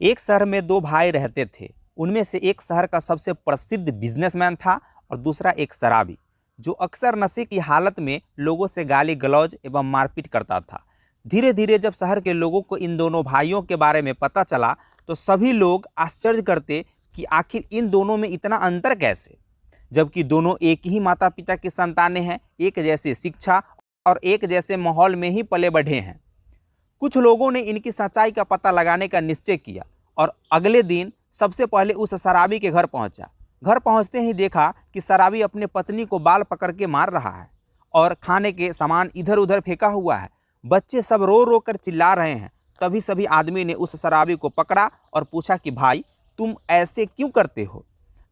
एक शहर में दो भाई रहते थे। उनमें से एक शहर का सबसे प्रसिद्ध बिजनेसमैन था और दूसरा एक शराबी, जो अक्सर नशे की हालत में लोगों से गाली गलौज एवं मारपीट करता था। धीरे धीरे जब शहर के लोगों को इन दोनों भाइयों के बारे में पता चला तो सभी लोग आश्चर्य करते कि आखिर इन दोनों में इतना अंतर कैसे, जबकि दोनों एक ही माता पिता की संतानें हैं, एक जैसे शिक्षा और एक जैसे माहौल में ही पले बढ़े हैं। कुछ लोगों ने इनकी सच्चाई का पता लगाने का निश्चय किया और अगले दिन सबसे पहले उस शराबी के घर पहुंचा। घर पहुंचते ही देखा कि शराबी अपने पत्नी को बाल पकड़ के मार रहा है और खाने के सामान इधर उधर फेंका हुआ है। बच्चे सब रो रो कर चिल्ला रहे हैं। तभी सभी आदमी ने उस शराबी को पकड़ा और पूछा कि भाई, तुम ऐसे क्यों करते हो?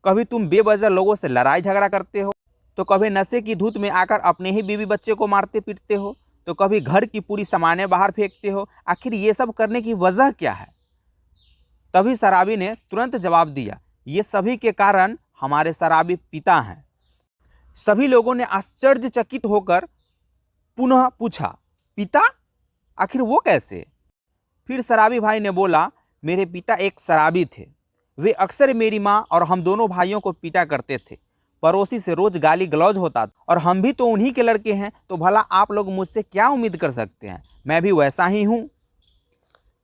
कभी तुम बेवजह लोगों से लड़ाई झगड़ा करते हो, तो कभी नशे की धुत में आकर अपने ही बीवी बच्चे को मारते पीटते हो, तो कभी घर की पूरी सामानें बाहर फेंकते हो। आखिर ये सब करने की वजह क्या है? तभी शराबी ने तुरंत जवाब दिया, ये सभी के कारण हमारे शराबी पिता हैं। सभी लोगों ने आश्चर्यचकित होकर पुनः पूछा, पिता? आखिर वो कैसे? फिर शराबी भाई ने बोला, मेरे पिता एक शराबी थे। वे अक्सर मेरी माँ और हम दोनों भाइयों को पीटा करते थे। पड़ोसी से रोज गाली गलौज होता था और हम भी तो उन्हीं के लड़के हैं, तो भला आप लोग मुझसे क्या उम्मीद कर सकते हैं? मैं भी वैसा ही हूँ।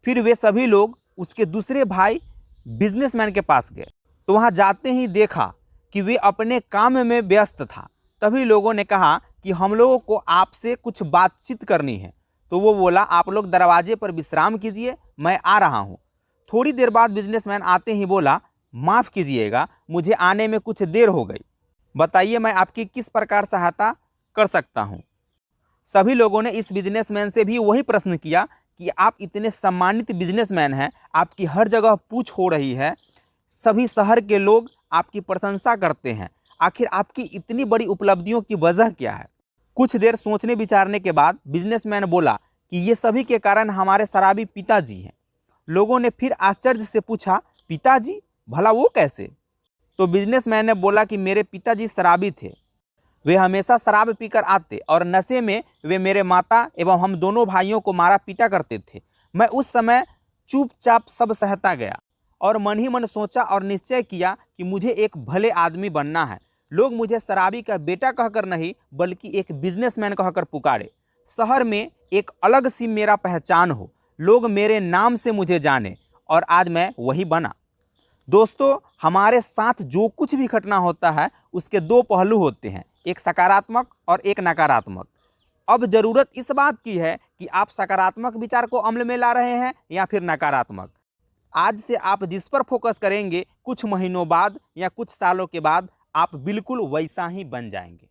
फिर वे सभी लोग उसके दूसरे भाई बिजनेसमैन के पास गए, तो वहाँ जाते ही देखा कि वे अपने काम में व्यस्त था। तभी लोगों ने कहा कि हम लोगों को आपसे कुछ बातचीत करनी है। तो वो बोला, आप लोग दरवाजे पर विश्राम कीजिए, मैं आ रहा हूँ। थोड़ी देर बाद बिजनेसमैन आते ही बोला, माफ़ कीजिएगा, मुझे आने में कुछ देर हो गई। बताइए मैं आपकी किस प्रकार सहायता कर सकता हूँ? सभी लोगों ने इस बिजनेसमैन से भी वही प्रश्न किया कि आप इतने सम्मानित बिजनेसमैन हैं, आपकी हर जगह पूछ हो रही है, सभी शहर के लोग आपकी प्रशंसा करते हैं, आखिर आपकी इतनी बड़ी उपलब्धियों की वजह क्या है? कुछ देर सोचने विचारने के बाद बिजनेसमैन बोला कि ये सभी के कारण हमारे शराबी पिताजी हैं। लोगों ने फिर आश्चर्य से पूछा, पिताजी? भला वो कैसे? तो बिजनेसमैन ने बोला कि मेरे पिताजी शराबी थे। वे हमेशा शराब पीकर आते और नशे में वे मेरे माता एवं हम दोनों भाइयों को मारा पीटा करते थे। मैं उस समय चुपचाप सब सहता गया और मन ही मन सोचा और निश्चय किया कि मुझे एक भले आदमी बनना है। लोग मुझे शराबी का बेटा कहकर नहीं, बल्कि एक बिजनेसमैन कहकर पुकारे। शहर में एक अलग सी मेरा पहचान हो, लोग मेरे नाम से मुझे जाने, और आज मैं वही बना। दोस्तों, हमारे साथ जो कुछ भी घटना होता है उसके दो पहलू होते हैं, एक सकारात्मक और एक नकारात्मक। अब ज़रूरत इस बात की है कि आप सकारात्मक विचार को अमल में ला रहे हैं या फिर नकारात्मक। आज से आप जिस पर फोकस करेंगे, कुछ महीनों बाद या कुछ सालों के बाद आप बिल्कुल वैसा ही बन जाएंगे।